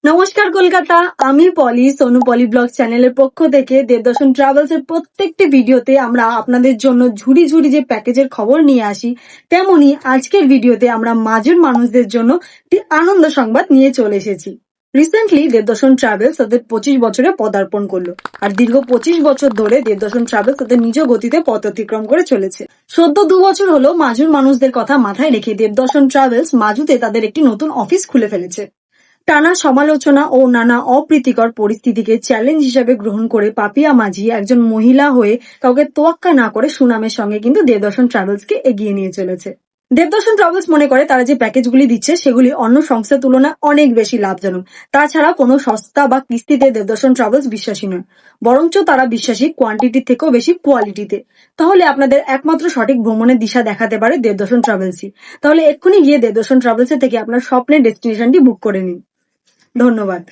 নমস্কার কলকাতা, আমি পলি সোনু পলি ব্লগ চ্যানেলের পক্ষ থেকে দেবদর্শন ট্রাভেলস এর প্রত্যেকটি ভিডিওতে আমরা আপনাদের জন্য ঝুড়ি ঝুড়ি যে প্যাকেজের খবর নিয়ে আসি, তেমনি আজকের ভিডিওতে আমরা মাজুর মানুষদের জন্য একটি আনন্দ সংবাদ নিয়ে চলে এসেছি। রিসেন্টলি দেবদর্শন ট্রাভেলস তাদের 25 বছরে পদার্পণ করলো, আর দীর্ঘ 25 বছর ধরে দেবদর্শন ট্রাভেলস তাদের নিজ গতিতে পথ অতিক্রম করে চলেছে। সদ্য 2 বছর হলো মাজুর মানুষদের কথা মাথায় রেখে দেবদর্শন ট্রাভেলস মাজুতে তাদের একটি নতুন অফিস খুলে ফেলেছে। টানা সমালোচনা ও নানা অপ্রীতিকর পরিস্থিতিকে চ্যালেঞ্জ হিসেবে গ্রহণ করে পাপিয়া মাঝি একজন মহিলা হয়ে কাউকে তোয়াক্কা না করে সুনামের সঙ্গে কিন্তু দেবদর্শন ট্রাভেলসকে এগিয়ে নিয়ে চলেছে। দেবদর্শন ট্রাভেলস মনে করে তারা যে প্যাকেজগুলি দিচ্ছে সেগুলি অন্য সংস্থার তুলনায় অনেক বেশি লাভজনক। তাছাড়া কোনো সস্তা বা কিস্তিতে দেবদর্শন ট্রাভেলস বিশ্বাসী নয়, বরঞ্চ তারা বিশ্বাসী কোয়ান্টিটি থেকেও বেশি কোয়ালিটিতে। তাহলে আপনাদের একমাত্র সঠিক ভ্রমণের দিশা দেখাতে পারে দেবদর্শন ট্রাভেলসই। তাহলে এক্ষুনি গিয়ে দেবদর্শন ট্রাভেলসের থেকে আপনার স্বপ্নের ডেস্টিনেশনটি বুক করে নিন। ধন্যবাদ।